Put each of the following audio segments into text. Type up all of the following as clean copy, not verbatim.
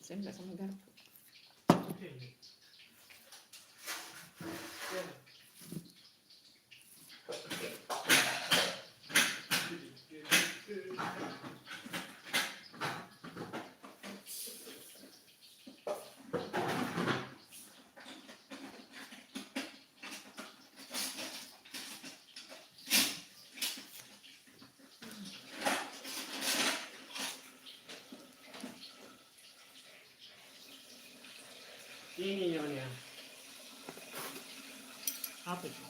Saya enggak sama garpu. Ini nyonya. Apa itu?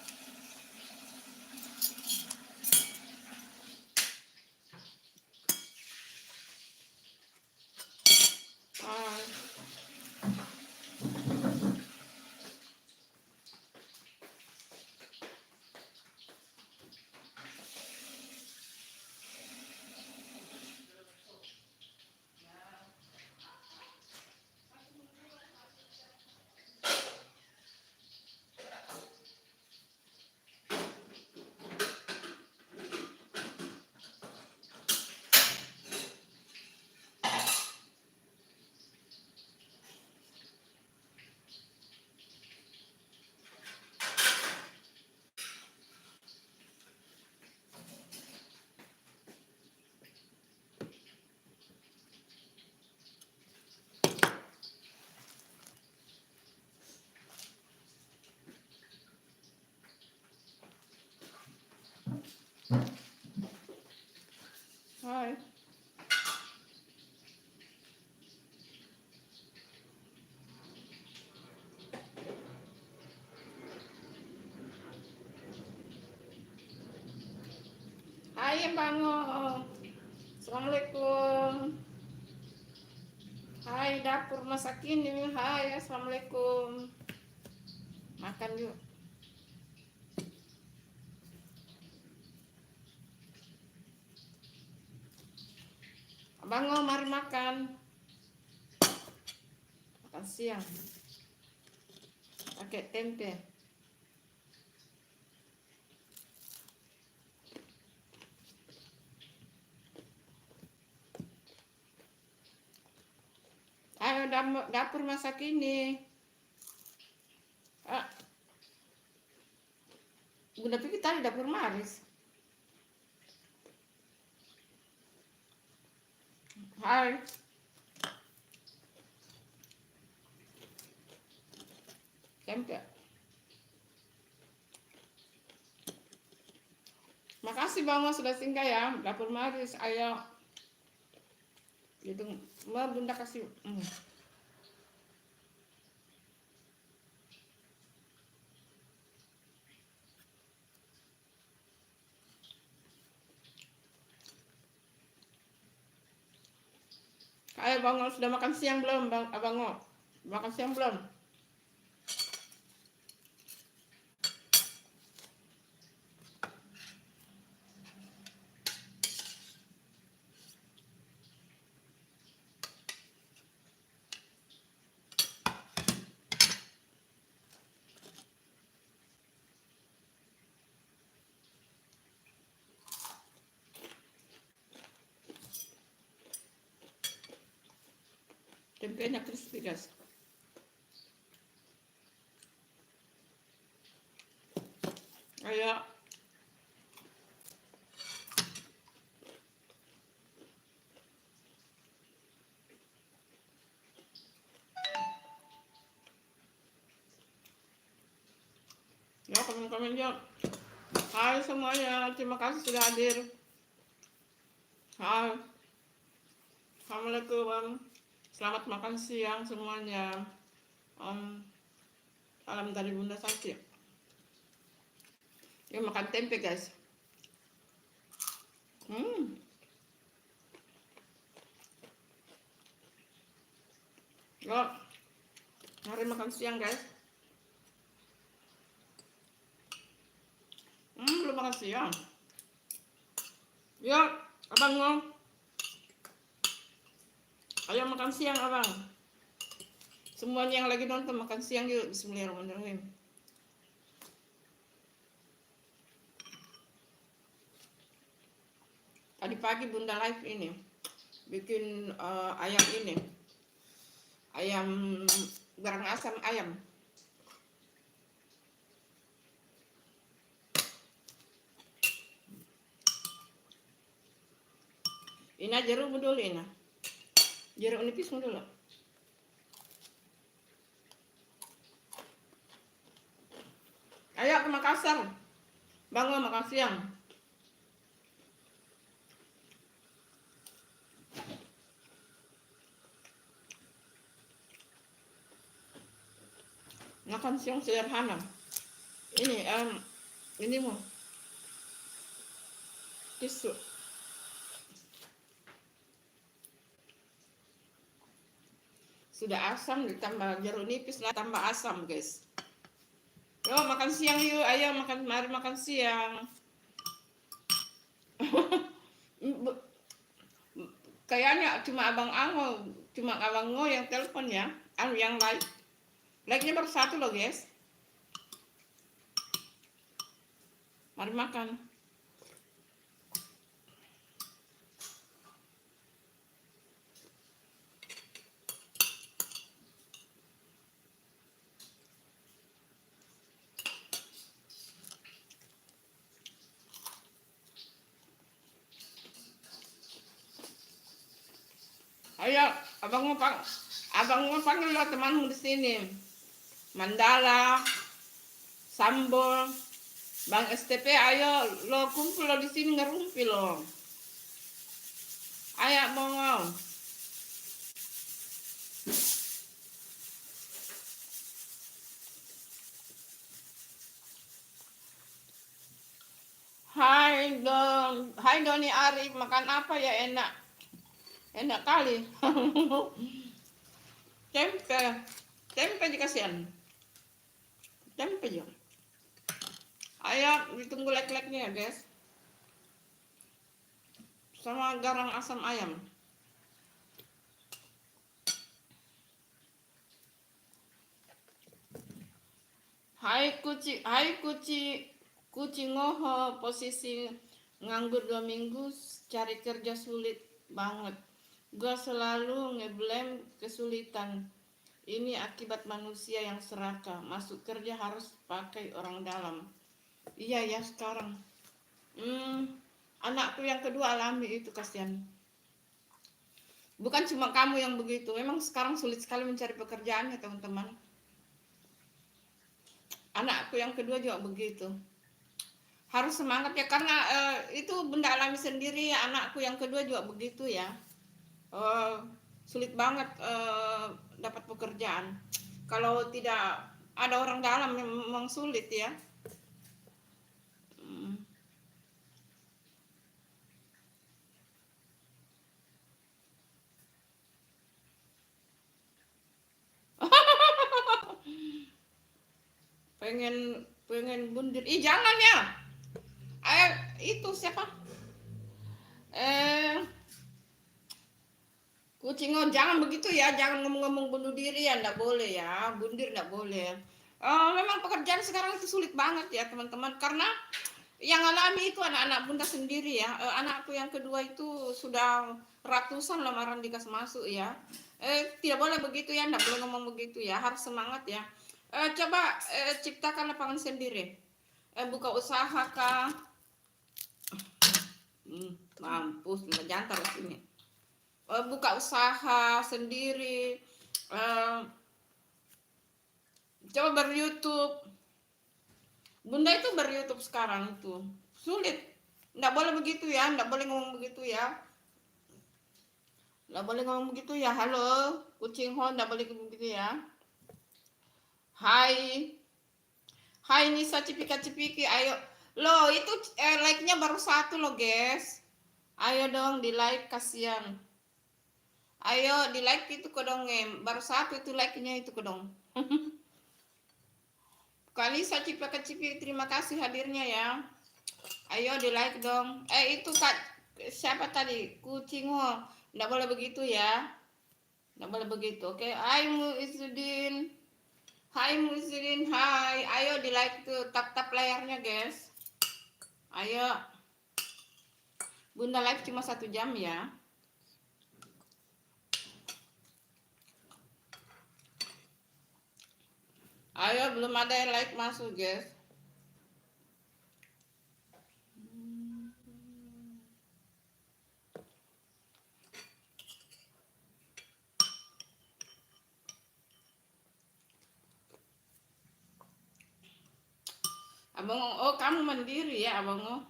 Hai. Hai Bang. Assalamualaikum. Hai dapur masak ini. Hai, assalamualaikum. Makan yuk. Abang mari makan. Makan siang. Pakai tempe. Ayo dapur masak ini. Udah pikir tadi dapur Maris. Hai. Tempe. Makasih Bang sudah singgah ya. Dapur Maris. Ayo. Gitu. Bunda kasih. Ayo Bang, sudah makan siang belum Bang Abang? Makan siang belum? Tempenya crispy guys. Ayo. Ya komen-komen yuk. Hai semuanya, terima kasih sudah hadir. Hai. Assalamualaikum. Selamat makan siang semuanya. Salam dari Bunda Sakti. Yuk makan tempe guys. Yuk. Mari makan siang guys. Belum makan siang. Yuk, abang ngomong. Ayo makan siang abang. Semuanya yang lagi nonton makan siang yuk. Bismillahirrahmanirrahim. Tadi pagi Bunda live ini bikin ayam ini, ayam garang asam ayam. Ina jeruk dulu ina, jeruk nipis dulu. Ayo ke Makassar, bangun makan siang. Makan siang sederhana. Ini mau tisu. Sudah asam ditambah jeruk nipis lah, tambah asam guys. Yuk makan siang yuk, ayo mari makan siang. Kayaknya cuma abang Ngo yang telepon ya, yang live. Like-nya baru 1 loh guys. Mari makan. Ayo, abang mau panggil lo temanmu di sini. Mandala, Sambol, Bang STP, ayo lo kumpul lo di sini ngerumpi lo. Ayo bongong. Hai Doni Arif, makan apa ya enak? Enak kali. Tempe dikasihan. Tempe juga. Ayo ditunggu lek-leknya ya guys. Sama garang asam ayam. Hai kucing ngoho, posisi nganggur 2 minggu, cari kerja sulit banget. Gua selalu ngeblame kesulitan. Ini akibat manusia yang serakah. Masuk kerja harus pakai orang dalam. Iya ya sekarang. Anakku yang kedua alami itu, kasihan. Bukan cuma kamu yang begitu. Memang sekarang sulit sekali mencari pekerjaan ya teman-teman. Anakku yang kedua juga begitu. Harus semangat ya, karena itu Bunda alami sendiri. Anakku yang kedua juga begitu ya. Sulit banget dapat pekerjaan. Kalau tidak ada orang dalam memang sulit ya. pengen bundir. Jangan ya. Itu siapa? Kucingo, jangan begitu ya, jangan ngomong-ngomong bunuh diri ya, enggak boleh ya, bundir enggak boleh. Memang pekerjaan sekarang itu sulit banget ya teman-teman, karena yang alami itu anak-anak Bunda sendiri ya. Anakku yang kedua itu sudah ratusan lamaran dikasih masuk ya. Tidak boleh begitu ya, enggak boleh ngomong begitu ya, harus semangat ya. Coba ciptakan lapangan sendiri, buka usaha kah? Mampus, jangan taruh sini. Buka usaha sendiri, coba ber-YouTube. Bunda itu ber-YouTube sekarang itu sulit, nggak boleh begitu ya, nggak boleh ngomong begitu ya, nggak boleh ngomong begitu ya. Halo kucing ho, nggak boleh begitu ya. Hai Nisa Cipika-Cipiki, ayo lo itu like-nya baru 1 lo guys, ayo dong di like, kasihan. Ayo di like itu kodong baru satu itu like-nya itu kodong. Kalisa Cipaka Cipi, terima kasih hadirnya ya. Ayo di like dong. Itu Kak, siapa tadi? Kucing ho. Nggak boleh begitu ya. Nggak boleh begitu. Oke. Hai Muizudin. Hai Muizudin. Hai. Ayo di like tuh. Tap-tap layarnya guys. Ayo. Bunda live cuma 1 jam ya. Ayo belum ada yang like masuk guys. Abang, oh kamu mandiri ya abang? Oh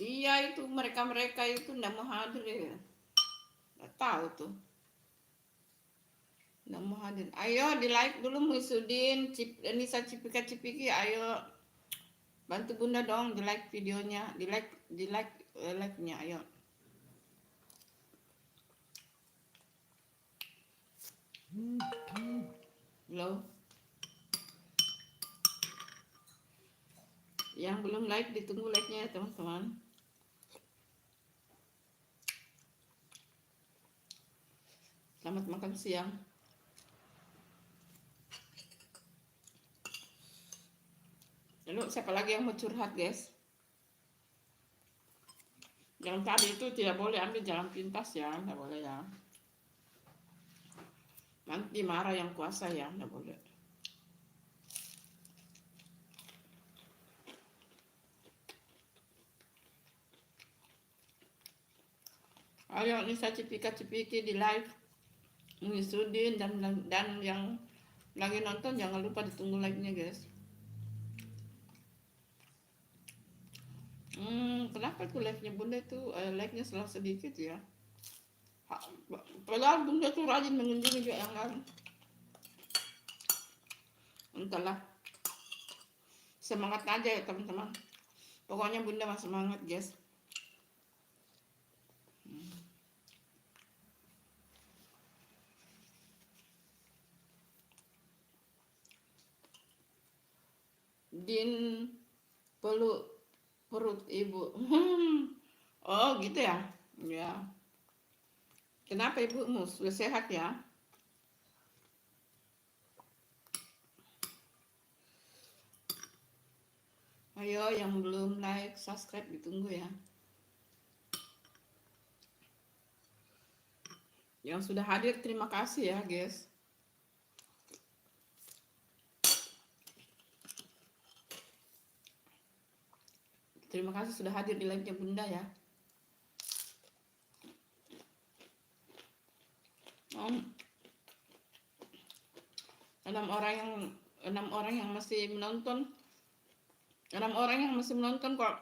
iya itu mereka itu nggak mau hadir ya. Nggak tahu tuh. Nggak mau hadir. Ayo di like dulu Muisudin, Nisa Cipika Cipiki. Ayo bantu bunda dong di like videonya, di like like-nya. Ayo. Halo. Yang belum like ditunggu like-nya ya teman-teman. Selamat makan siang. Lalu siapa lagi yang mau curhat guys? Yang tadi itu tidak boleh ambil jalan pintas ya, nggak boleh ya. Nanti marah yang kuasa ya, nggak boleh. Ayo Nisa Cipika Cipiki di live. Muisudin dan yang lagi nonton jangan lupa ditunggu like-nya guys. Kenapa tuh live-nya bunda itu like-nya selalu sedikit ya? Padahal bunda tuh rajin mengunjungi juga yang lain. Entahlah. Semangat aja ya teman-teman. Pokoknya bunda masih semangat guys. Din peluk perut ibu. Oh gitu ya. Ya. Kenapa ibumu sudah sehat ya? Ayo yang belum like, subscribe ditunggu ya. Yang sudah hadir terima kasih ya guys. Terima kasih sudah hadir di live-nya bunda ya. 6 orang yang masih menonton. 6 orang yang masih menonton kok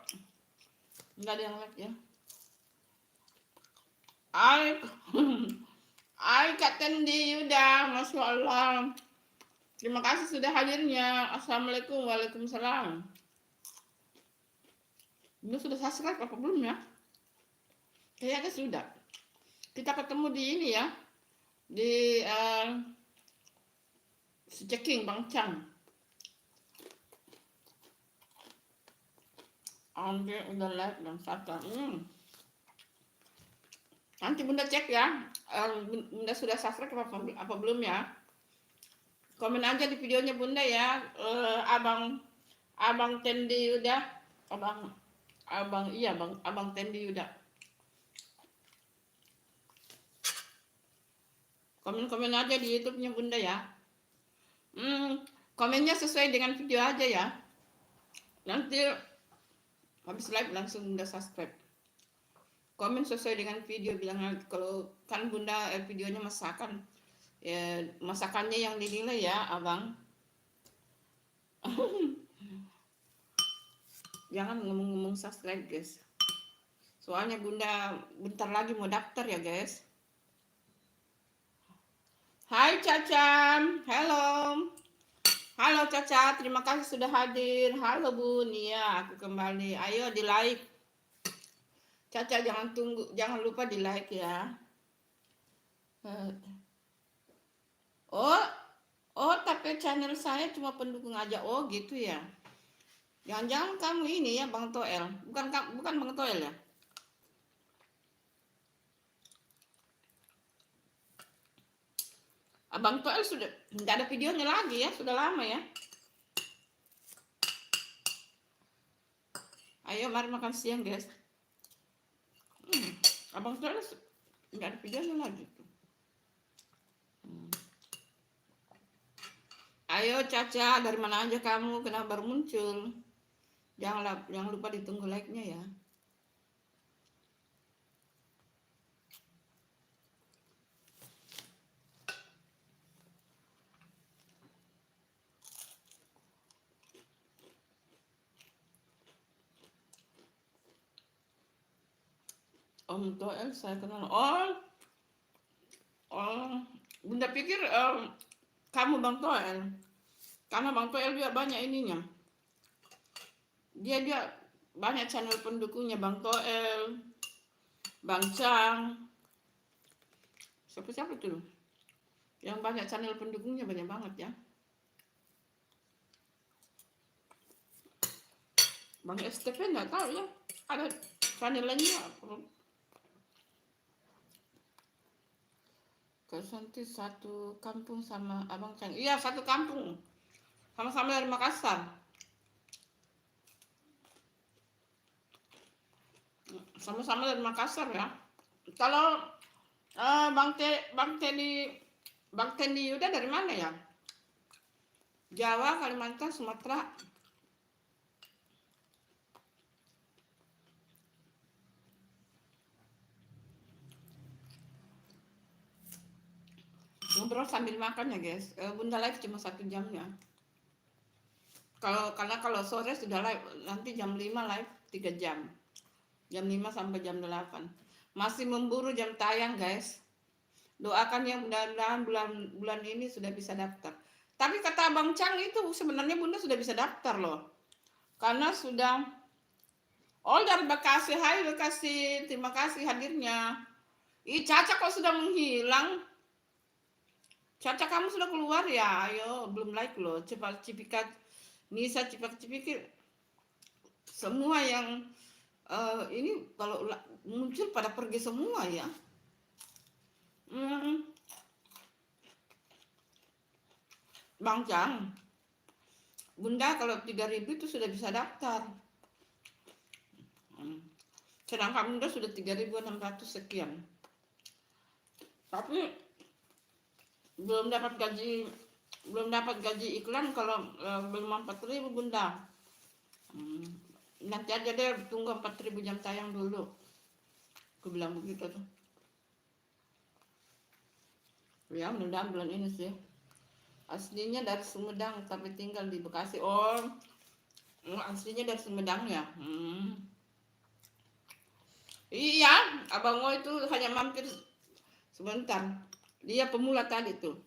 nggak ada yang like ya. Ay Kak Tendi udah, Masya Allah. Terima kasih sudah hadirnya. Assalamualaikum, waalaikumsalam. Bunda sudah subscribe apa belum ya? Kayaknya sudah. Kita ketemu di ini ya, di Ceking Bang Cang. Oke, udah like dan subscribe. Nanti bunda cek ya, bunda sudah subscribe apa belum ya? Komen aja di videonya bunda ya. Abang Tendi udah, abang Tendi udah. Komen aja di YouTube-nya bunda ya. Komennya sesuai dengan video aja ya. Nanti habis live langsung bunda subscribe. Komen sesuai dengan video, bilang kalau kan bunda videonya masakan ya, masakannya yang dinilai ya abang. Jangan ngomong-ngomong subscribe guys, soalnya bunda bentar lagi mau daftar ya guys. Hai Caca, halo Caca, terima kasih sudah hadir. Halo Bun, iya aku kembali. Ayo di like. Caca jangan lupa di like ya. Eh, Oh, oh, tapi channel saya cuma pendukung aja. Oh, gitu ya. Jangan-jangan kamu ini ya, Bang Toel. Bukan Bang Toel ya. Abang Toel sudah nggak ada videonya lagi ya, sudah lama ya. Ayo mari makan siang, guys. Abang Toel nggak ada videonya lagi tuh. Ayo Caca, dari mana aja kamu? Kenapa baru muncul? Jangan lupa ditunggu like-nya ya. Om Toel saya kenal. Oh, Bunda pikir kamu Bang Toel. Karena Bang Toel juga banyak ininya. Dia banyak channel pendukungnya, Bang Toel, Bang Cang. Siapa tuh? Yang banyak channel pendukungnya banyak banget ya. Bang STP nggak tahu ya. Ada channelnya. Kesanti satu kampung sama Abang Cang. Iya, satu kampung. Sama-sama dari Makassar. Sama-sama dari Makassar ya. Kalau Bang Tendi Yuda dari mana ya? Jawa, Kalimantan, Sumatera. Ngobrol sambil makan ya guys. Bunda live cuma 1 jam ya. Karena kalau sore sudah live, nanti jam 5 live 3 jam. Jam 5 sampai jam 8. Masih memburu jam tayang guys. Doakan yang mudah-mudahan bulan ini sudah bisa daftar. Tapi kata Bang Cang itu sebenarnya Bunda sudah bisa daftar loh. Karena sudah dari Bekasi, hai Bekasi, terima kasih hadirnya. Caca kok sudah menghilang? Caca kamu sudah keluar ya? Ayo, belum like loh. Cepat cipikat Nisa cepat cipikir. Semua yang ini kalau muncul pada pergi semua ya. Bang Cang, Bunda kalau 3.000 itu sudah bisa daftar. Sedangkan Bunda sudah 3.600 sekian. Tapi belum dapat gaji iklan kalau belum 4.000 Bunda. Nanti aja deh, tunggu 4.000 jam tayang dulu. Aku bilang begitu tuh. Ya mudah-mudahan bulan ini sih. Aslinya dari Sumedang tapi tinggal di Bekasi. Aslinya dari Sumedang ya. Iya, Abang Ngo itu hanya mampir sebentar. Dia pemula tadi tuh.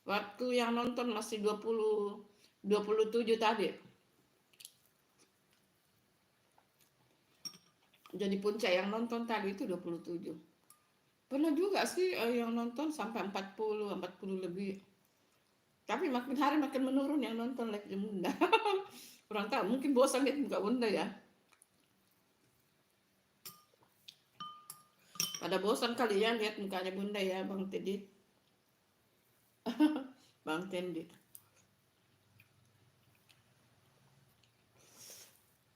Waktu yang nonton masih 27 tadi. Jadi puncak yang nonton tadi itu 27. Pernah juga sih yang nonton sampai 40 lebih. Tapi makin hari makin menurun yang nonton live di Bunda. Kurang tahu, mungkin bosan lihat muka Bunda ya. Pada bosan kali ya lihat mukanya Bunda ya, Bang Tendi. Bang Tendi.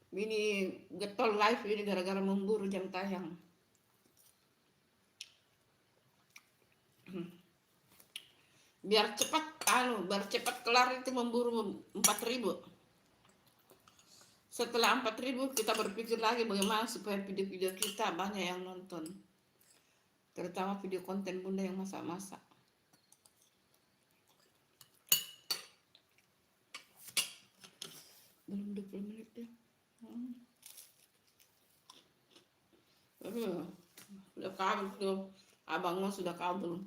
Ini getol live ini gara-gara memburu jam tayang. Biar cepat kelar itu memburu 4.000. Setelah 4.000 kita berpikir lagi bagaimana supaya video-video kita banyak yang nonton. Terutama video konten Bunda yang masak-masak. Belum 20 menit deh. Udah kabur tuh. Abangnya sudah kabur.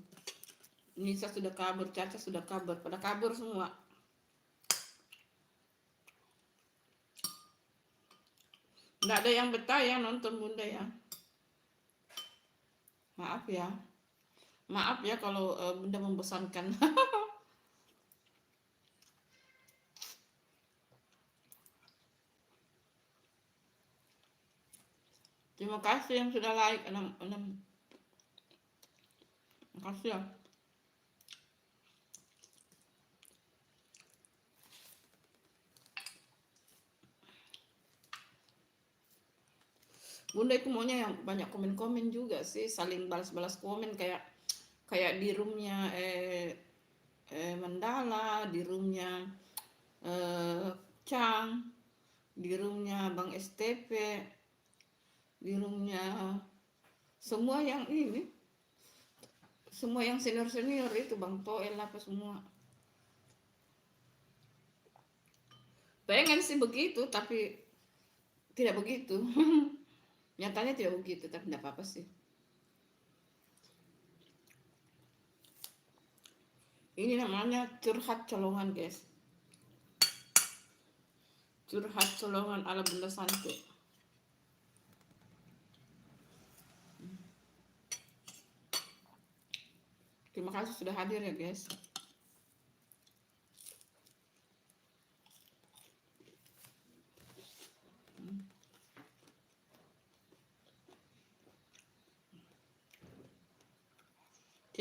Nisa sudah kabur, Caca sudah kabur. Pada kabur semua. Nggak ada yang betah yang nonton Bunda ya. Maaf ya. Maaf ya kalau bunda membosankan. Terima kasih yang sudah like 6. Makasih ya. Bunda itu maunya yang banyak komen-komen juga sih, saling balas-balas komen kayak kayak di roomnya Mandala, di roomnya Chang, di roomnya Bang STP, di roomnya semua yang ini, semua yang senior-senior itu Bang Toel apa semua. Pengen sih begitu tapi tidak begitu. Nyatanya tidak begitu, tapi tidak apa-apa sih. Ini namanya curhat colongan, guys. Curhat colongan ala Bunda Santu. Terima kasih sudah hadir ya, guys.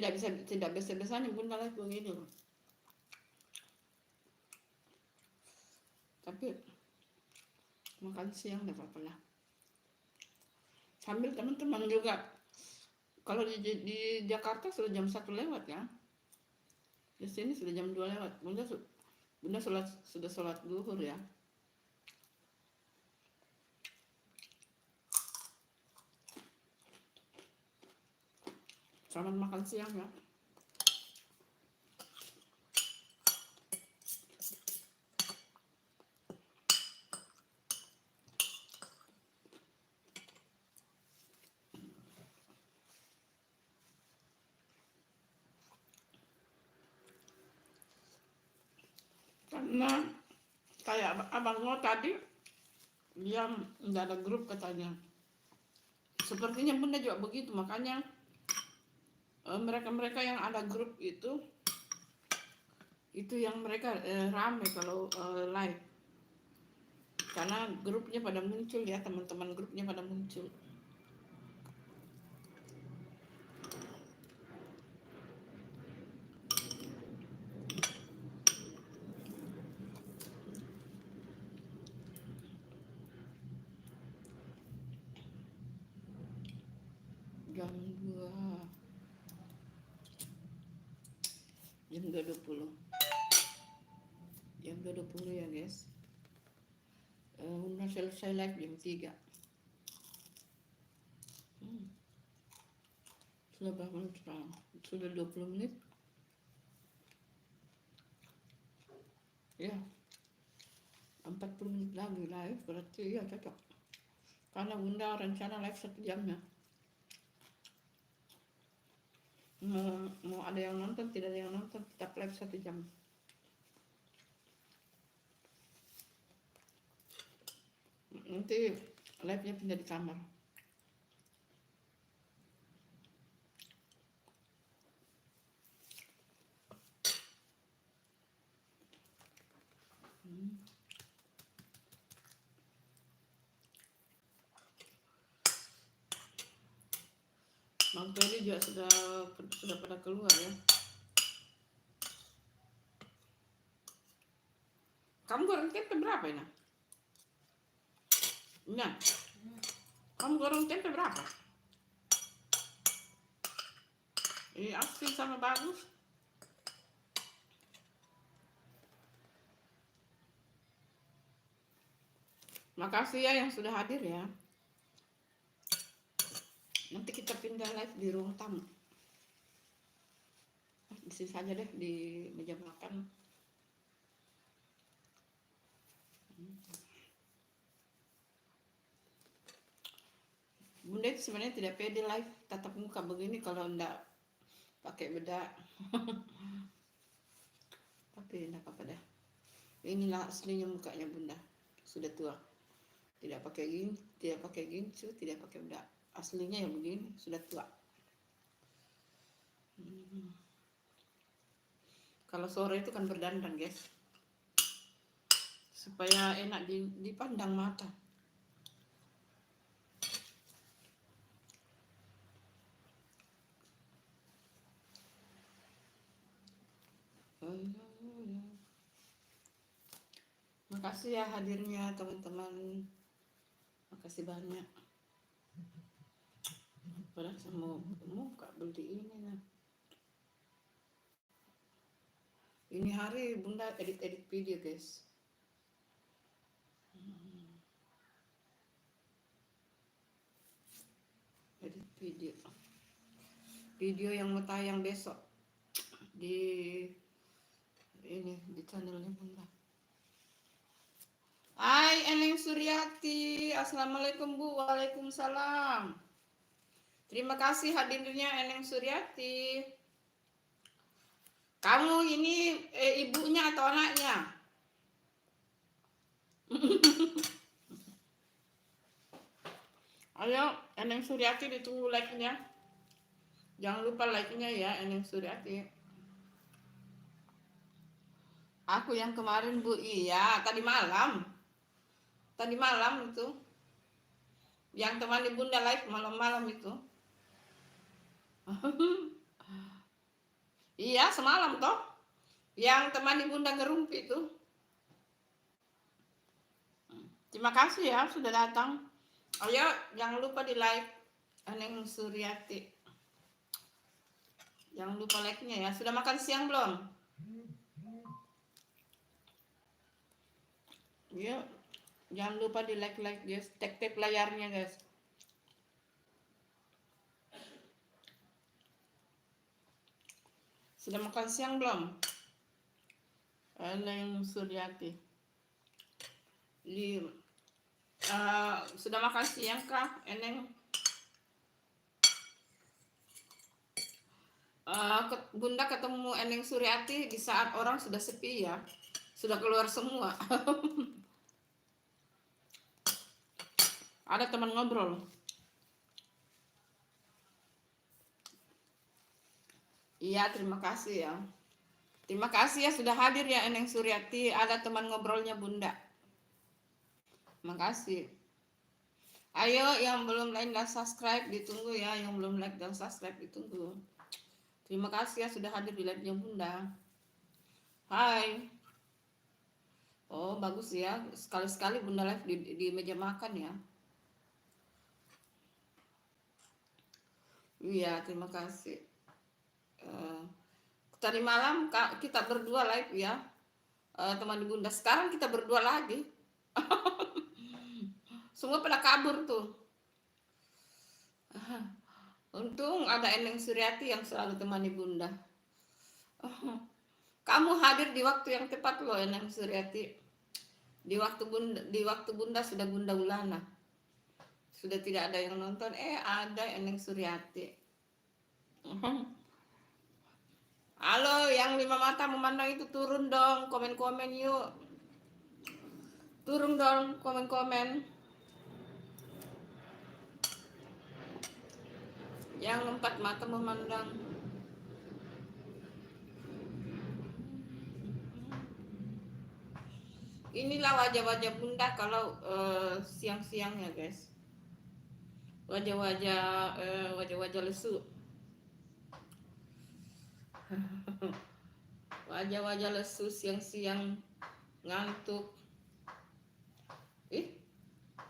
Tidak biasa-biasanya Bunda live begini loh. Tapi makan siang tidak apa-apa lah. Sambil teman-teman juga. Kalau di Jakarta sudah jam 1 lewat ya. Di sini sudah jam 2 lewat. Bunda sudah sholat zuhur ya. Selamat makan siang ya. Karena kayak abang Ngo tadi, dia nggak ada grup katanya. Sepertinya Bunda juga begitu, makanya mereka-mereka yang ada grup itu yang mereka rame kalau live, karena grupnya pada muncul ya, teman-teman grupnya pada muncul. Jam 2.20 jam 2.20 ya guys. Bunda selesai live jam 3. Sudah berapa menit sekarang? Sudah 20 menit ya, 40 menit lagi live, berarti ya cocok, karena Bunda rencana live 1 jam ya. Mau ada yang nonton, tidak ada yang nonton, tetap live 1 jam. Nanti live-nya pindah di kamar. Bang Tony juga sudah pada keluar ya. Kamu goreng tempe berapa ini? Nah, kamu goreng tempe berapa? Ini asli sama bagus. Makasih ya yang sudah hadir ya. Nanti kita pindah live di ruang tamu. Di sini saja deh, di meja makan. Bunda itu sebenarnya tidak pede live tatap muka begini kalau enggak pakai bedak. Tapi enggak apa-apa dah. Inilah aslinya mukanya Bunda. Sudah tua. Tidak pakai gincu, tidak pakai bedak. Aslinya ya begini, sudah tua. Kalau sore itu kan berdandan, guys. Supaya enak dipandang mata. Makasih ya hadirnya teman-teman. Makasih banyak. Padahal saya mau muka beli ini nah. Ini hari Bunda edit video, guys. Edit video yang mau tayang besok di channelnya Bunda. Hai Eneng Suryati, assalamualaikum Bu. Waalaikumsalam. Terima kasih hadirnya Eneng Suryati. Kamu ini ibunya atau anaknya? Ayo Eneng Suryati, ditunggu like-nya. Jangan lupa like-nya ya Eneng Suryati. Aku yang kemarin Bu, iya tadi malam itu. Yang temani Bunda live malam-malam itu. Iya semalam toh. Yang temani Bunda ngerumpi itu. Terima kasih ya sudah datang. Ayo jangan lupa di like Eneng Suryati. Jangan lupa like-nya ya. Sudah makan siang belum? Iya. Jangan lupa di like guys. Tap layarnya guys. Sudah makan siang belum? Eneng Suryati. Sudah makan siang kah Eneng? Bunda ketemu Eneng Suryati di saat orang sudah sepi ya. Sudah keluar semua. Ada teman ngobrol. Iya, terima kasih ya. Terima kasih ya sudah hadir ya Eneng Suryati. Ada teman ngobrolnya Bunda. Makasih. Ayo yang belum like dan subscribe ditunggu ya. Yang belum like dan subscribe ditunggu. Terima kasih ya sudah hadir di live-nya Bunda. Hai. Oh, bagus ya. Sekali-sekali Bunda live di meja makan ya. Iya, terima kasih. Tadi malam kita berdua live ya, teman Bunda. Sekarang kita berdua lagi. Semua pada kabur tuh. Untung ada Eneng Suryati yang selalu temani Bunda. Kamu hadir di waktu yang tepat loh Eneng Suryati. Di waktu Bunda sudah Bunda Ulana. Sudah tidak ada yang nonton, ada Eneng Suryati. Halo, yang 5 mata memandang itu turun dong, komen-komen yuk. Turun dong, komen-komen. Yang 4 mata memandang. Inilah wajah-wajah Bunda kalau siang-siang ya guys. Wajah-wajah lesu. Wajah-wajah lesu siang-siang ngantuk.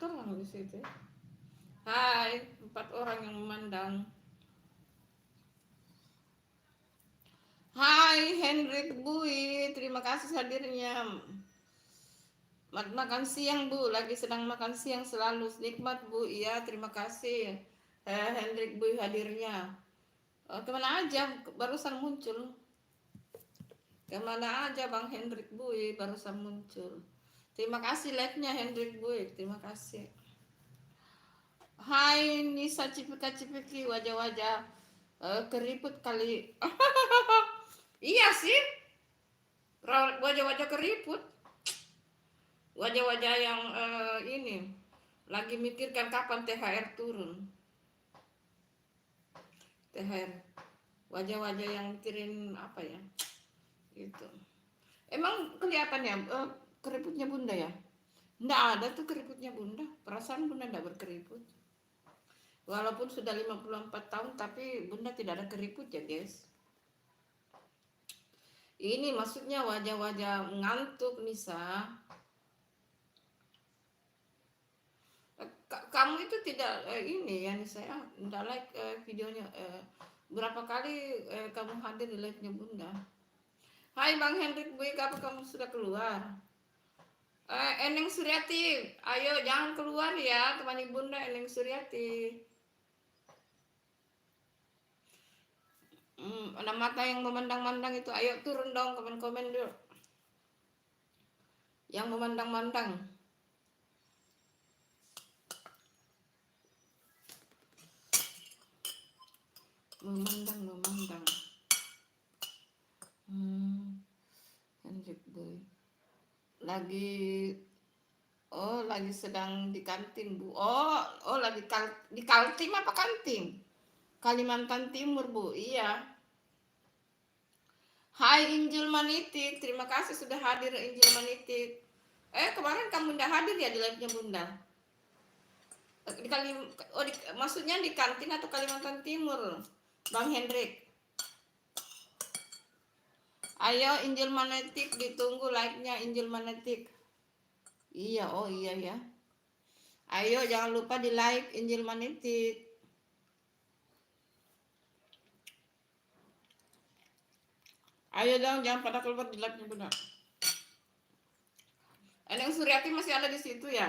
Terang di situ. Hai, 4 orang yang memandang. Hai Hendrik Bui, terima kasih hadirnya. Makan siang Bu, lagi sedang makan siang selalu nikmat Bu. Iya, terima kasih Hendrik Bui hadirnya. Kemana aja barusan muncul? Kemana aja Bang Hendrik Bui barusan muncul? Terima kasih like-nya Hendrik Bui, terima kasih. Hai Nisa Cipika-Cipiki, wajah-wajah keriput kali. Iya sih, wajah-wajah keriput. Wajah-wajah yang ini lagi mikirkan kapan THR turun. THR. Wajah-wajah yang mikirin apa ya? itu. Emang kelihatan ya keriputnya bunda ya? Nggak ada tuh keriputnya bunda. Perasaan bunda nggak berkeriput. Walaupun sudah 54 tahun tapi bunda tidak ada keriput ya guys. Ini maksudnya wajah-wajah ngantuk Nisa. Kamu itu tidak ini ya Nisa ya, tidak like videonya. Berapa kali kamu hadir di live-nya bunda? Hai Bang Hendrik Buik, apa kamu sudah keluar? Eneng Suryati, ayo jangan keluar ya, temani bunda Eneng Suryati. Ada mata yang memandang-mandang itu, ayo turun dong, komen-komen dulu. Yang memandang-mandang. Memandang. Hendrik Boy. Lagi sedang di kantin Bu. Lagi di Kaltim apa kantin? Kalimantan Timur Bu. Iya. Hai Injil Manitik, terima kasih sudah hadir Injil Manitik. Kemarin kamu udah hadir ya di live-nya bunda? Maksudnya di kantin atau Kalimantan Timur, Bang Hendrik? Ayo Injil Magnetik, ditunggu like-nya Injil Magnetik. Iya, iya ya. Ayo jangan lupa di like Injil Magnetik. Ayo dong, jangan pada keluar di like-nya benar. Eneng Suryati masih ada di situ ya?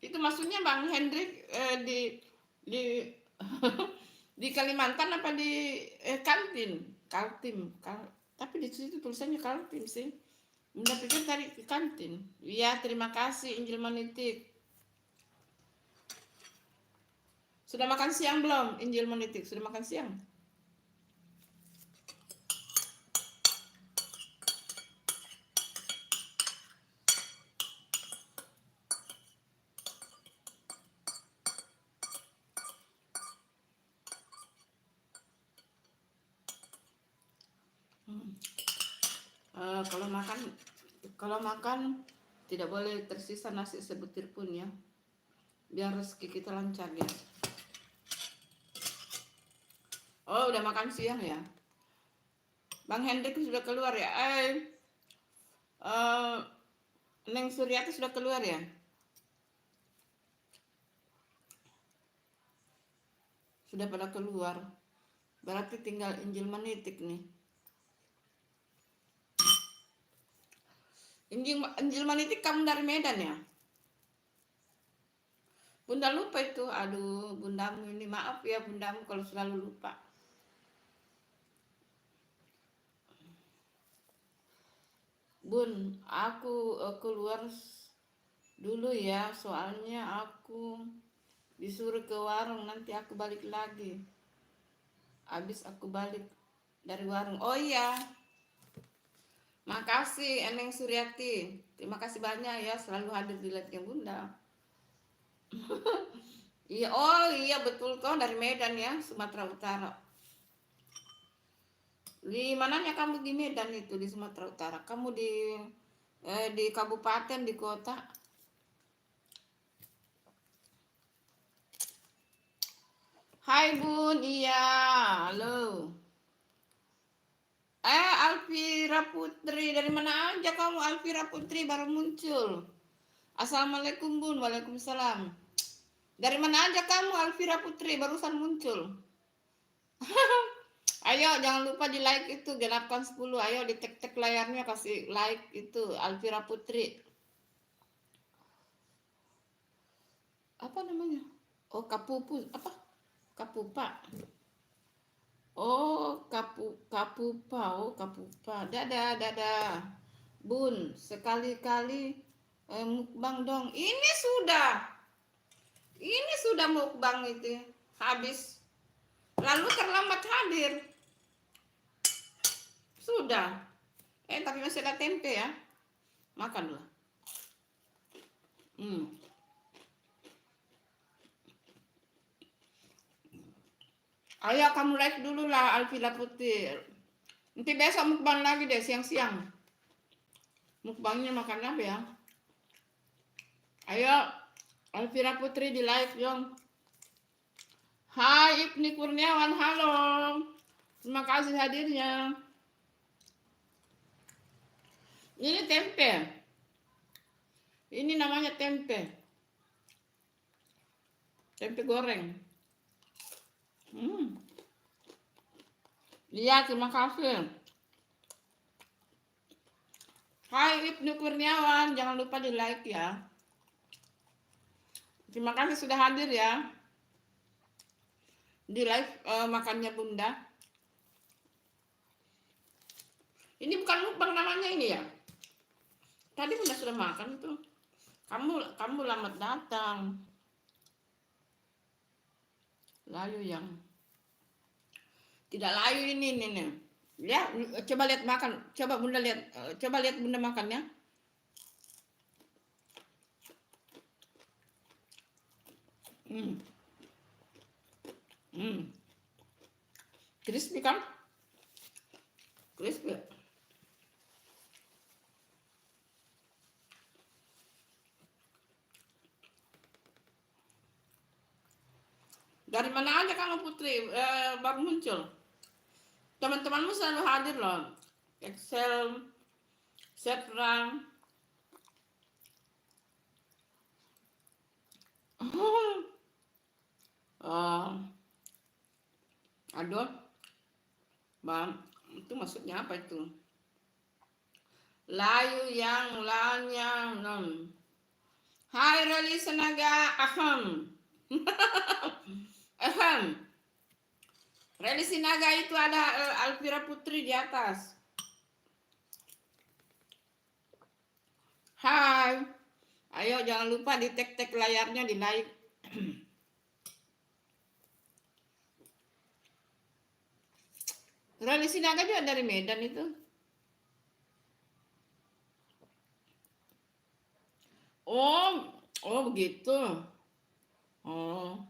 Itu maksudnya Bang Hendrik di di Kalimantan apa di Kaltim? Tapi di situ tulisannya Kaltim sih. Bunda pikir tadi di kantin. Iya, terima kasih Injil Magnetik. Sudah makan siang belum Injil Magnetik? Sudah makan siang? Kalau makan tidak boleh tersisa nasi sebutir pun ya, biar rezeki kita lancar ya. Udah makan siang ya. Bang Hendrik sudah keluar ya. Neng Suryati sudah keluar ya. Sudah pada keluar. Berarti tinggal Injil Magnetik nih. Injil Magnetik kamu dari Medan ya? Bunda lupa itu. Aduh, bundamu ini maaf ya bundamu kalau selalu lupa. Bun, aku keluar dulu ya, soalnya aku disuruh ke warung, nanti aku balik lagi. Habis aku balik dari warung. Oh iya. Makasih Eneng Suryati. Terima kasih banyak ya selalu hadir di live-nya bunda. Iya betul kau dari Medan ya, Sumatera Utara. Di mananya kamu di Medan itu di Sumatera Utara? Kamu di kabupaten, di kota? Hai Bun, iya, halo. Alfira Putri, dari mana aja kamu Alfira Putri baru muncul? Assalamualaikum Bun, waalaikumsalam. Dari mana aja kamu Alfira Putri barusan muncul? Ayo jangan lupa di like itu, genapkan 10. Ayo di tek layarnya kasih like itu Alfira Putri. Apa namanya? Kapupu apa? Kapupa. Kapupa. Dadah. Bun, sekali-kali mukbang dong. Ini sudah mukbang itu habis. Lalu terlambat hadir. Sudah. Tapi masih ada tempe ya. Makan dulu. Ayo kamu like dulu lah Alvira Putri. Nanti besok mukbang lagi deh siang-siang. Mukbangnya makan apa ya? Ayo Alvira Putri di like dong. Hai Ibni Kurniawan, halo. Terima kasih hadirnya. Ini tempe. Ini namanya tempe. Tempe goreng. Iya, terima kasih. Hai Ibnu Kurniawan, jangan lupa di like ya. Terima kasih sudah hadir ya. Di live makannya Bunda. Ini bukan mukbang namanya ini ya. Tadi Bunda sudah makan tuh. Kamu lambat datang. Layu yang tidak layu ini nih. Ya, coba lihat makan. Coba Bunda lihat. Coba lihat Bunda makannya. Crispy kan? Crispy. Dari mana aja kamu Putri baru muncul? Teman-temanmu selalu hadir loh. Excel, Setram. Aduh, Bang, itu maksudnya apa itu? Layu yang lanya. Hai Rali Senaga, aham. Aham. Rally Sinaga itu ada Alvira Putri di atas. Hai. Ayo jangan lupa di tag layarnya di like. Rally Sinaga juga dari Medan itu. Oh begitu. Oh.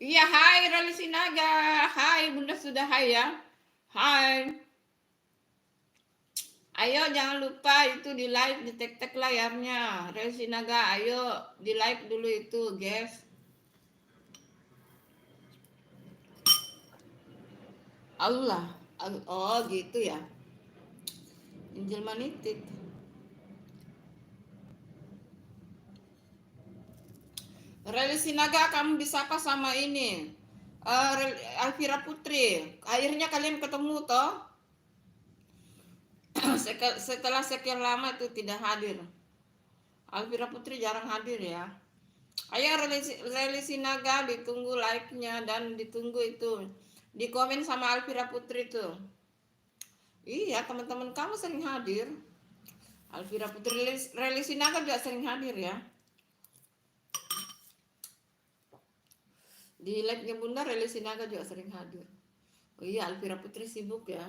Iya, hai Rally Sinaga. Hai, Bunda sudah hai ya. Hai. Ayo jangan lupa itu di like, di tag layarnya. Rally Sinaga, ayo di like dulu itu, guys. Allah. Oh gitu ya. Injil manitik. Rally Sinaga kamu disapa sama ini Alvira Putri. Akhirnya kalian ketemu toh. Setelah sekian lama itu tidak hadir. Alvira Putri jarang hadir ya. Ayo Rally Sinaga ditunggu like-nya dan ditunggu itu di komen sama Alvira Putri tuh. Iya, teman-teman kamu sering hadir. Alvira Putri, Rally Sinaga juga sering hadir ya. Di live-nya Bunda, Rally Sinaga juga sering hadir. Oh iya, Alvira Putri sibuk ya.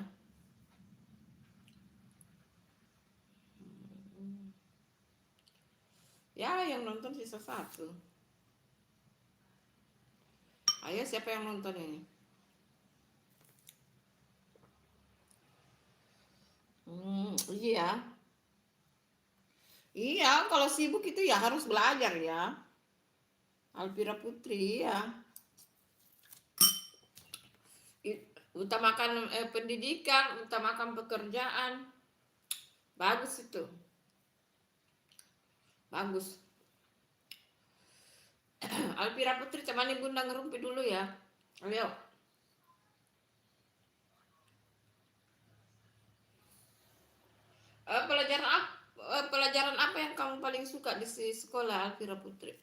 Ya, yang nonton sisa 1. Ayo, siapa yang nonton ini? Iya. Iya, kalau sibuk itu ya harus belajar ya. Alvira Putri ya. Utamakan pendidikan, utamakan pekerjaan. Bagus itu. Bagus. Alvira Putri temani Bunda ngerumpi dulu ya. Ayo. Pelajaran apa yang kamu paling suka di sekolah Alvira Putri?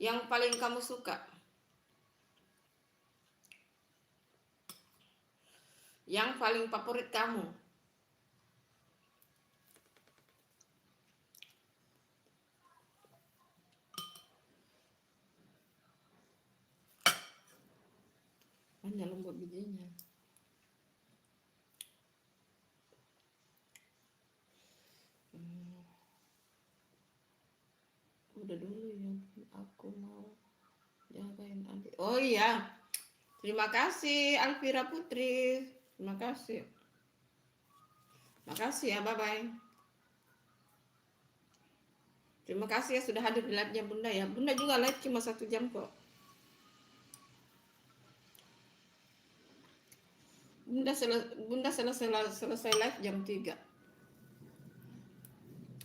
Yang paling kamu suka? Yang paling favorit kamu? Hanya lembut bijinya. Udah dulu ya, aku mau Jagain adik. Oh iya, terima kasih Alvira Putri. Terima kasih. Makasih ya, bye-bye. Terima kasih ya sudah hadir di live-nya Bunda ya. Bunda juga live cuma 1 jam kok. Bunda selesai live jam 3.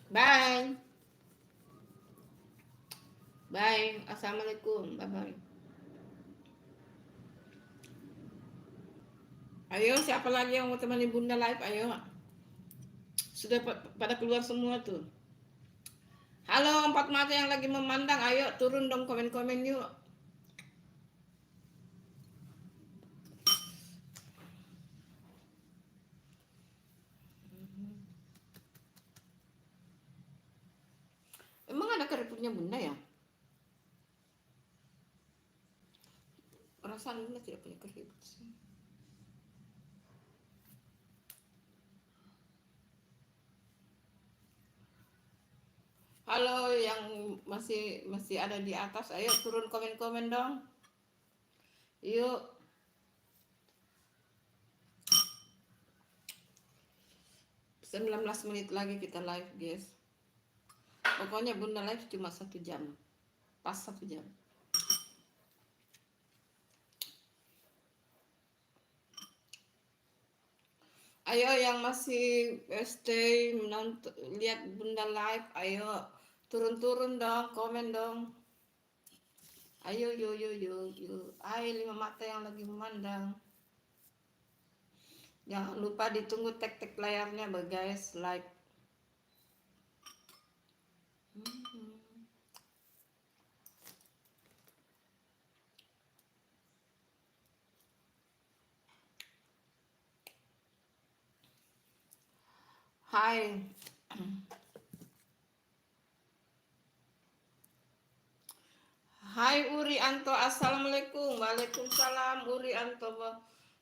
Bye. Bye. Assalamualaikum. Bye-bye. Ayo, siapa lagi yang mau temani Bunda live? Ayo. Sudah pada keluar semua tuh. Halo, 4 mata yang lagi memandang. Ayo, turun dong komen-komen yuk. Emang ada keriputnya Bunda ya? Perasaan Bunda tidak punya keriput sih. Halo yang masih ada di atas, ayo turun komen-komen dong. Yuk. 19 menit lagi kita live, guys. Pokoknya Bunda live cuma 1 jam. Pas 1 jam. Ayo yang masih stay menonton, lihat Bunda live, ayo turun-turun dong, komen dong. Ayo yo. Ayo 5 mata yang lagi memandang. Jangan lupa ditunggu tek-tek layarnya guys, like. Hai. Hai Uri Anto, assalamualaikum. Waalaikumsalam Uri Anto.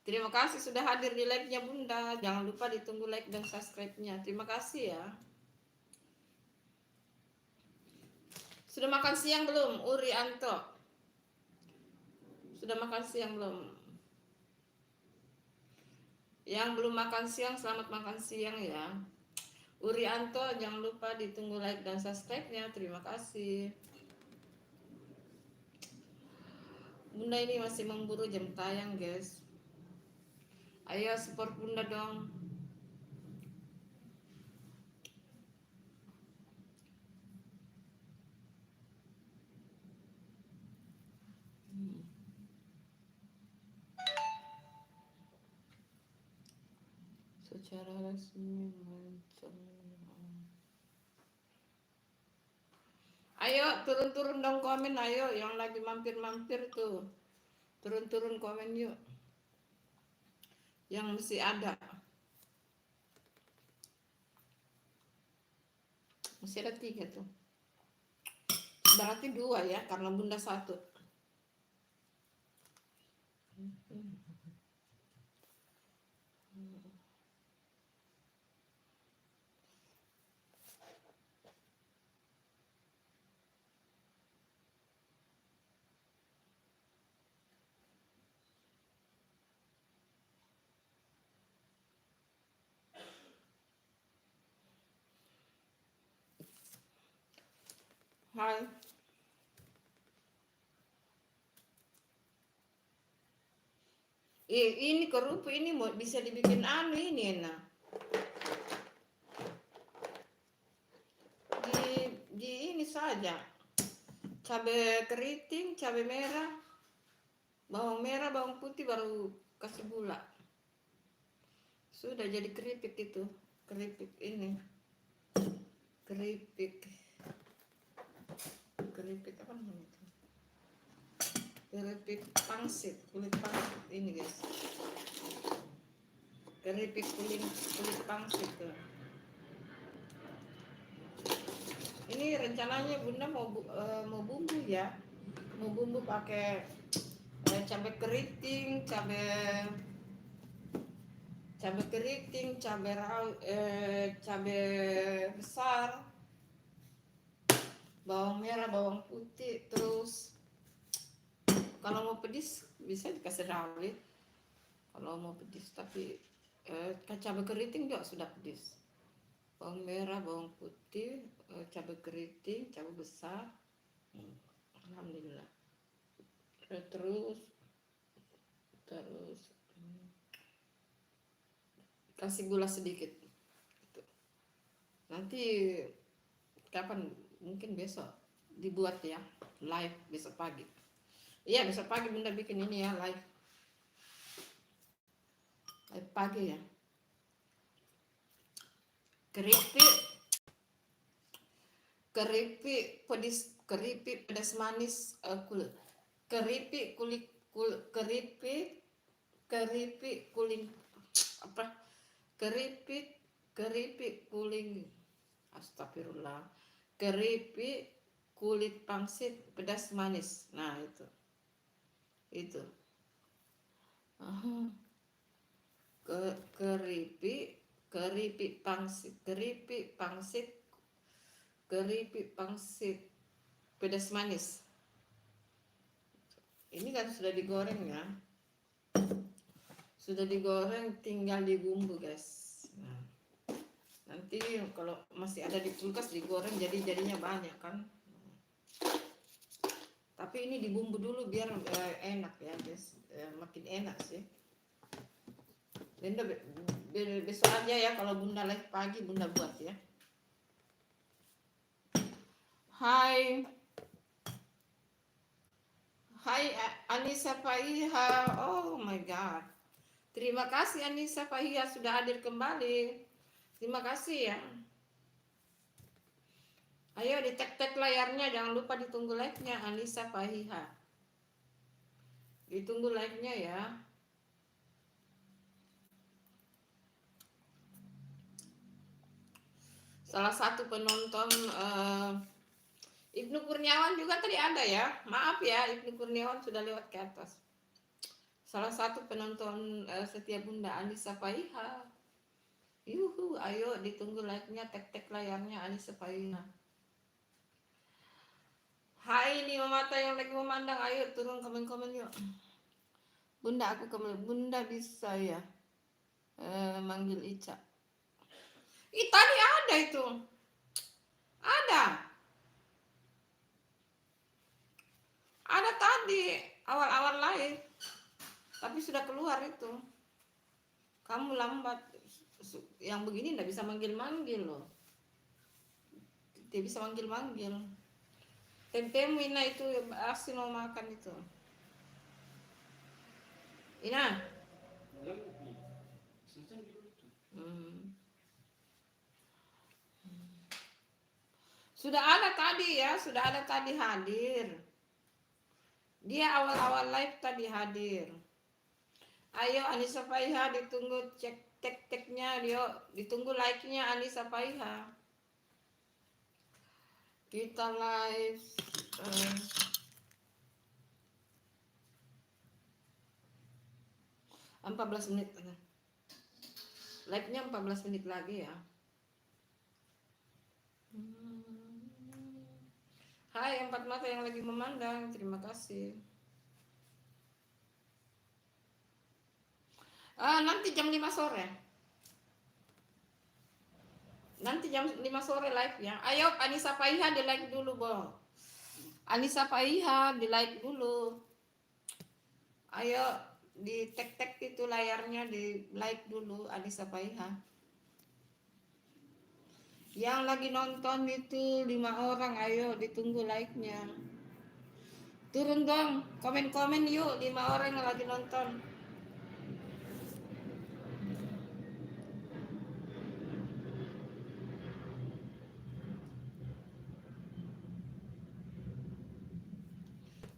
Terima kasih sudah hadir di live-nya Bunda. Jangan lupa ditunggu like dan subscribe-nya. Terima kasih ya. Sudah makan siang belum Uri Anto? Sudah makan siang belum? Yang belum makan siang, selamat makan siang ya. Uri Anto, jangan lupa ditunggu like dan subscribe-nya. Terima kasih. Bunda ini masih memburu jam tayang, guys. Ayo support Bunda dong. Secara resmi ayo turun-turun dong komen, ayo yang lagi mampir-mampir tuh. Turun-turun komen yuk. Yang masih ada. Masih ada 3 tuh. Berarti 2 ya, karena Bunda 1. Hai. Ini kerupuk ini mau bisa dibikin anu ini enak. Di ini saja. Cabai keriting, cabai merah, bawang putih baru kasih gula. Sudah jadi keripik itu. Keripik ini. Keripik apa namanya itu? Keripik pangsit, kulit pangsit ini guys. Keripik kulit pangsit tuh. Ini rencananya Bunda mau bumbu ya. Mau bumbu pakai cabai keriting, cabai keriting, cabai besar, bawang merah, bawang putih, terus Kalau mau pedis bisa dikasih rawit. Kalau mau pedis, tapi cabai keriting juga sudah pedis. Bawang merah, bawang putih, cabai keriting, cabai besar. Alhamdulillah. Terus kasih gula sedikit. Gitu. Nanti kapan? Mungkin besok dibuat ya live besok pagi. Iya besok pagi Bunda bikin ini ya live pagi ya. Keripik pedas manis keripik kuling apa keripik kuling astagfirullah keripik kulit pangsit pedas manis. Nah itu keripik pangsit pedas manis. Ini kan sudah digoreng ya, sudah digoreng, tinggal dibumbu guys. Nah, nanti kalau masih ada di kulkas digoreng jadinya banyak kan. Tapi ini dibumbu dulu biar enak ya guys, makin enak sih. Bunda besok aja ya kalau Bunda live pagi Bunda buat ya. Hai Anissa Faiha, oh my god. Terima kasih Anissa Faiha sudah hadir kembali. Terima kasih ya. Ayo di-tag layarnya, jangan lupa ditunggu like-nya Anissa Faiha. Ditunggu like-nya ya. Salah satu penonton Ibnu Kurniawan juga tadi ada ya. Maaf ya, Ibnu Kurniawan sudah lewat ke atas. Salah satu penonton setia Bunda Anissa Faiha. Yuhu, ayo ditunggu like-nya, tag layarnya Anissa Faiha. Hai nih mata yang lagi memandang, ayo turun komen-komen yuk. Bunda aku kembali, Bunda bisa ya manggil Ica. Tadi ada itu. Ada tadi awal-awal live. Tapi sudah keluar itu. Kamu lambat. Yang begini enggak bisa manggil-manggil loh. Tidak bisa manggil-manggil. Tempemu Ina itu asin mau makan itu. Ina. Sudah ada tadi ya, sudah ada tadi hadir. Dia awal-awal live tadi hadir. Ayo Anissa Faiha ditunggu cek tek-teknya, dia ditunggu like-nya Anissa Faiha. Kita live 14 menit. Live-nya 14 menit lagi ya. Hai empat mata yang lagi memandang, terima kasih. Nanti jam 5 sore. Nanti jam 5 sore live ya. Ayo Anissa Faiha di like dulu, Bang. Anissa Faiha di like dulu. Ayo di tag itu layarnya, di like dulu Anissa Faiha. Yang lagi nonton itu 5 orang, ayo ditunggu like-nya. Turun dong, komen-komen yuk 5 orang yang lagi nonton.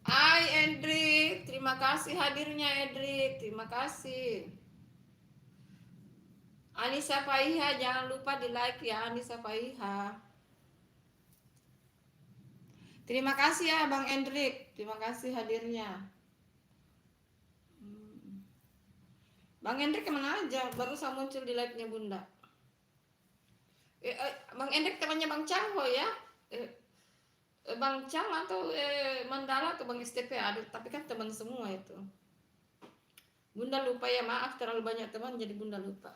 Hai Edric, terima kasih hadirnya Edric, terima kasih. Anissa Faiha jangan lupa di like ya Anissa Faiha. Terima kasih ya Bang Edric, terima kasih hadirnya. Bang Edric kemana aja, barusan muncul di live-nya Bunda. Bang Edric temannya Bang Charho ya. Bang Cam atau Mandala atau Bang STP ada, tapi kan teman semua itu. Bunda lupa ya, maaf terlalu banyak teman jadi Bunda lupa.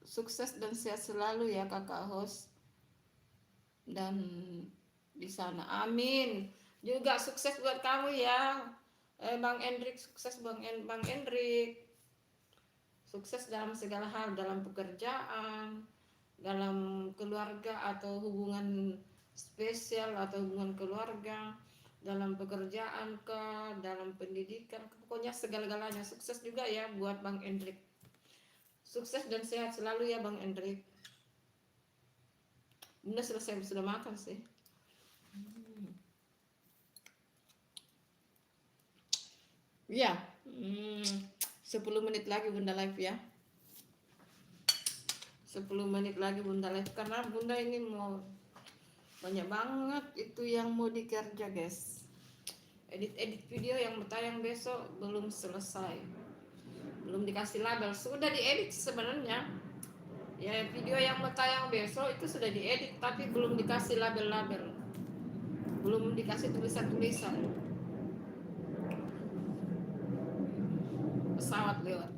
Sukses dan sehat selalu ya kakak host dan di sana. Amin. Juga sukses buat kamu ya. Bang Endrik, sukses Bang Endrik. Sukses dalam segala hal, dalam pekerjaan, dalam keluarga atau hubungan spesial atau hubungan keluarga, dalam pekerjaan ke, dalam pendidikan, pokoknya segala-galanya. Sukses juga ya buat Bang Endrik. Sukses dan sehat selalu ya Bang Endrik. Bunda selesai sudah makan sih. Ya, 10 menit lagi Bunda live ya. 10 menit lagi Bunda live karena Bunda ini mau banyak banget itu yang mau dikerja guys. Edit video yang bertayang besok belum selesai, belum dikasih label. Sudah diedit sebenarnya ya, video yang bertayang besok itu sudah diedit tapi belum dikasih label-label, belum dikasih tulisan-tulisan. Pesawat lewat.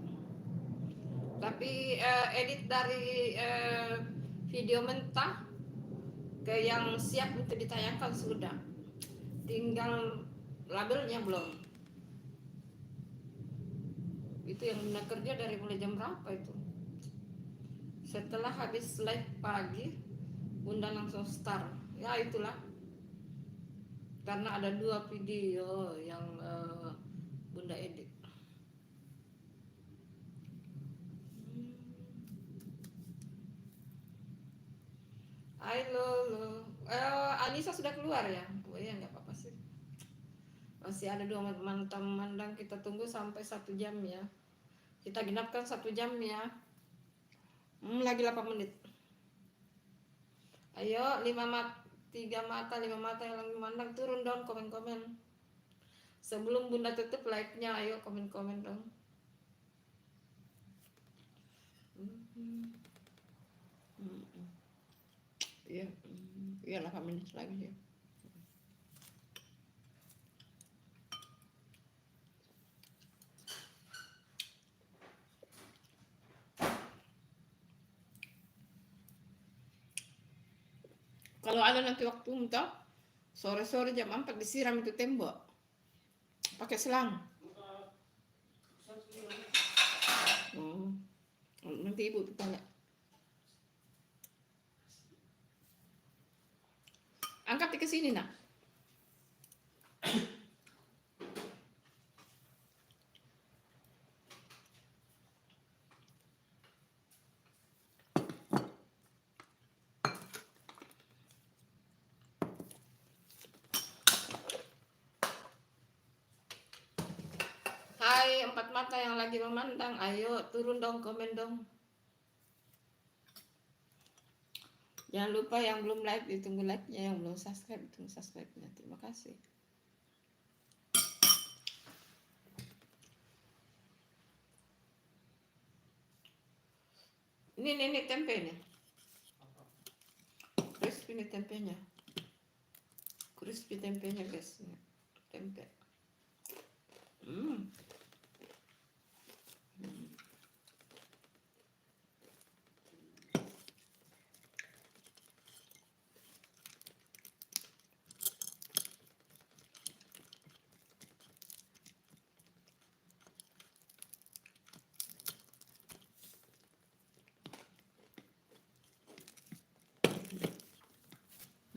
Tapi edit dari video mentah ke yang siap untuk ditayangkan sudah, tinggal labelnya belum. Itu yang Bunda kerja dari mulai jam berapa itu. Setelah habis live pagi Bunda langsung start. Ya itulah, karena ada 2 video yang Bunda edit. Halo, Anissa sudah keluar ya? Oh ya nggak apa-apa sih. Masih ada 2 teman-teman dan kita tunggu sampai 1 jam ya. Kita genapkan 1 jam ya. Lagi 8 menit. Ayo 3 mata 5 mata yang lagi memandang turun dong komen-komen. Sebelum Bunda tutup live-nya, ayo komen-komen dong. Iya, iya 8 menit lagi ya. Kalau ada nanti waktu minta sore-sore jam 4 disiram itu tembok pakai selang. Nanti ibu tanya. Angkat ke sini nak. Hai 4 mata yang lagi memandang, ayo turun dong, komen dong. Jangan lupa yang belum like ditunggu like-nya, yang belum subscribe ditunggu subscribe-nya. Terima kasih. Ini tempe nih. Crispy nih tempenya. Crispy tempenya guys. Tempe.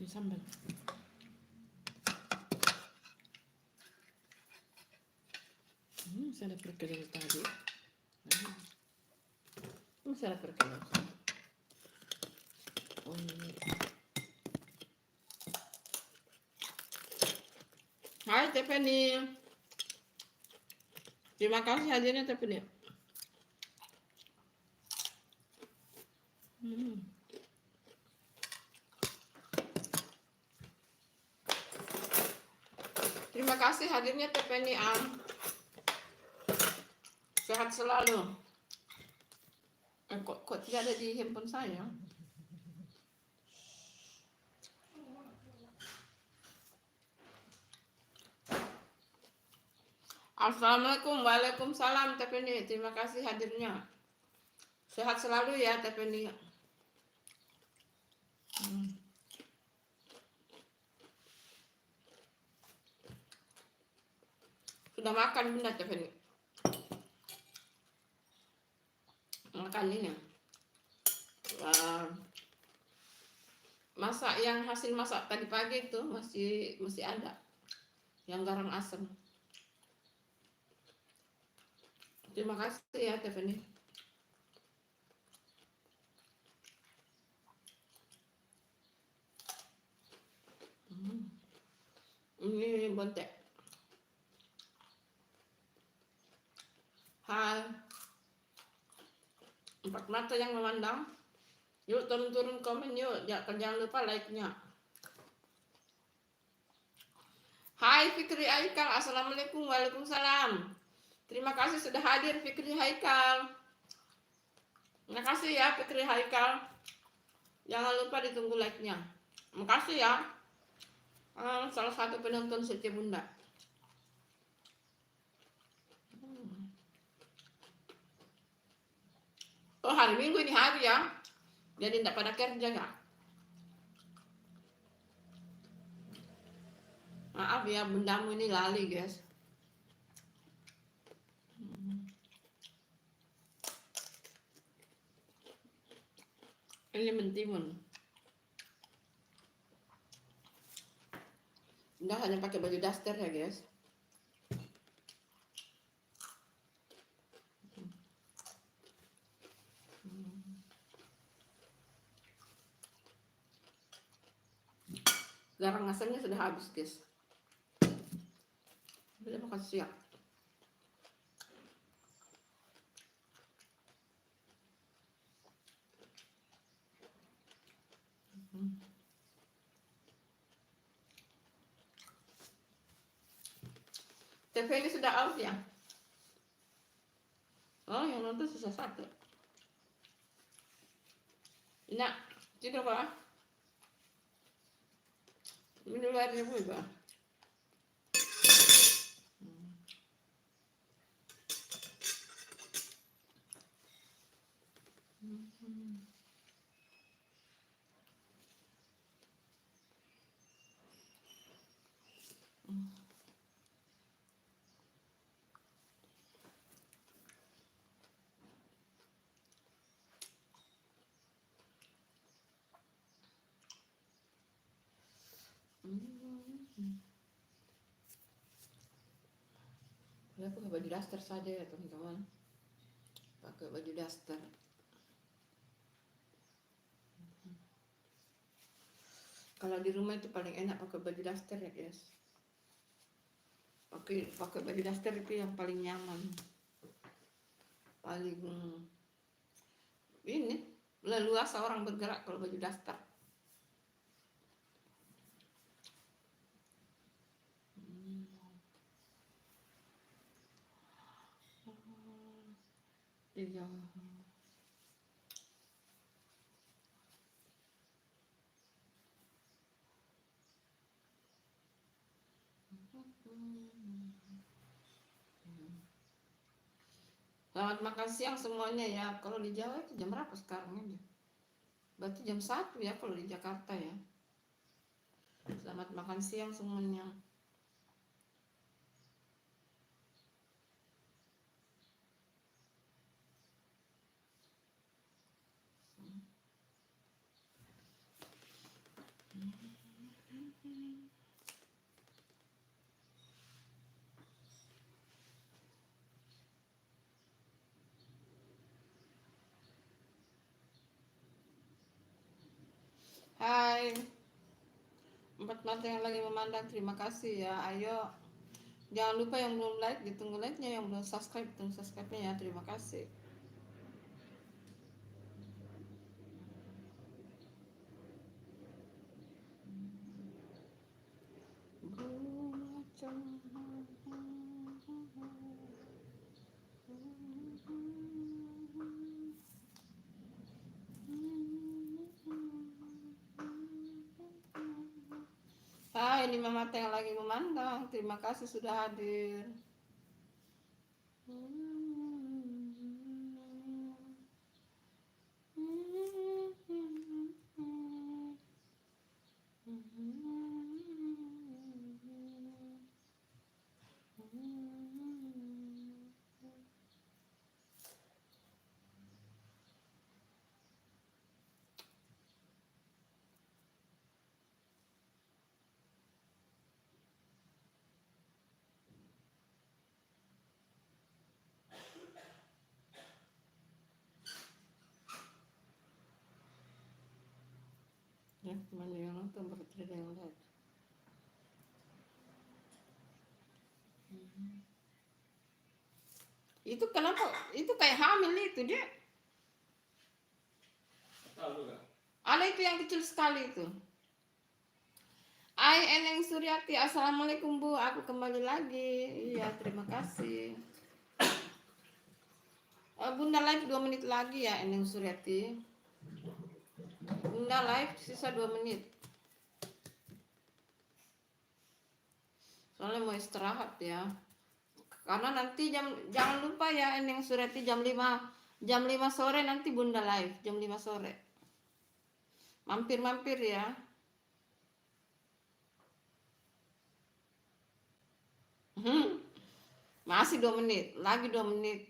Ini sambal. Saya pergi dari tadi. Saya pergi. Oh ini. Hai Tiffany. Terima kasih hadirnya Tiffany. Terima kasih hadirnya Tiffany Am. Sehat selalu. Kok tidak ada di handphone saya? Assalamualaikum, waalaikumsalam Teh Penny. Terima kasih hadirnya. Sehat selalu ya Teh Penny. Sudah makan Bunda Teh Penny? Makan ini. Masak yang hasil masak tadi pagi itu masih ada. Yang garam asam. Terima kasih ya Teh Penny. Ini bontek. Hai. Empat mata yang memandang. Yuk turun-turun komen yuk. Jangan lupa like-nya. Hai Fikri Haikal. Assalamualaikum. Waalaikumsalam. Terima kasih sudah hadir Fikri Haikal. Terima kasih ya Fikri Haikal. Jangan lupa ditunggu like-nya. Makasih ya. Salah satu penonton setia Bunda. Oh hari Minggu ini hari ya. Jadi tidak pada kerja ya. Maaf ya bundamu ini lali guys. Ini mentimun. Bunda hanya pakai baju daster ya guys. Garam asamnya sudah habis guys. Sudah makan siang. TV ini sudah out ya? Oh yang nonton susah satu. Nak, tidur apa? Minum airnya juga. Boleh pakai baju daster saja ya teman-teman. Pakai baju daster. Kalau di rumah itu paling enak pakai baju daster ya guys. Pakai baju daster itu yang paling nyaman. Paling ini leluasa orang bergerak kalau baju daster. Iya. Selamat makan siang semuanya ya. Kalau di Jawa itu jam berapa sekarang ini? Berarti jam 1 ya kalau di Jakarta ya. Selamat makan siang semuanya. Hai. Empat mata yang lagi memandang, terima kasih ya. Ayo. Jangan lupa yang belum like, ditunggu like-nya, yang belum subscribe, ditunggu subscribe-nya ya. Terima kasih. Hai, ini mata yang lagi memandang. Terima kasih sudah hadir. Ya, mana yang nonton baru tidak yang lihat. Itu kenapa? Itu kayak hamil itu dia. Tahu juga. Ada itu yang kecil sekali itu. Hai Eneng Suryati, assalamualaikum Bu, aku kembali lagi. Iya, terima kasih. Bunda live 2 menit lagi ya Eneng Suryati. Bunda live sisa 2 menit. Soalnya mau istirahat ya. Karena nanti jangan lupa ya Eneng Suryati jam 5 sore nanti Bunda live jam 5 sore. Mampir-mampir ya. Masih 2 menit, lagi 2 menit.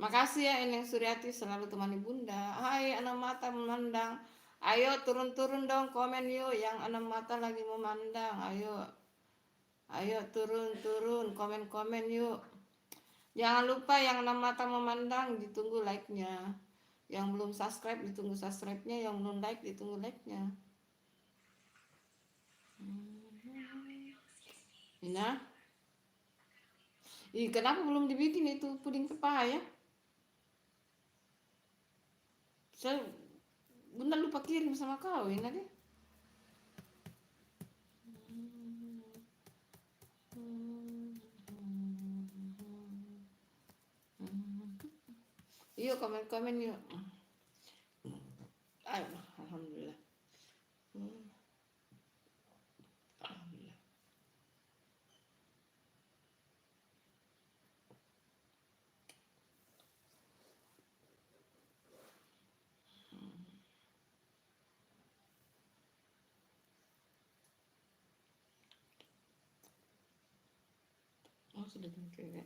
Makasih ya Eneng Suryati selalu temani Bunda. Hai anak mata memandang. Ayo turun-turun dong komen yuk yang anak mata lagi memandang. Ayo turun-turun komen-komen yuk. Jangan lupa yang anak mata memandang ditunggu like-nya. Yang belum subscribe ditunggu subscribe-nya, yang belum like ditunggu like-nya. Nah. Kenapa belum dibikin itu puding pepaya? Saya Bunda lupa kirim sama kau ini deh. Yuk komen-komen yuk. Alhamdulillah. Alhamdulillah. Oh sudah juga.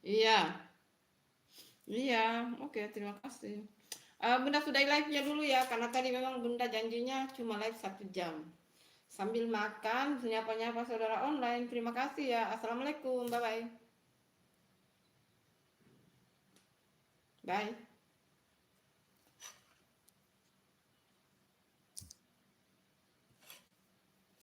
Iya. Iya, oke, terima kasih. Bunda sudah live-nya dulu ya, karena tadi memang Bunda janjinya cuma live 1 jam. Sambil makan, nyapa-nyapa saudara online. Terima kasih ya. Assalamualaikum, bye-bye. Bye.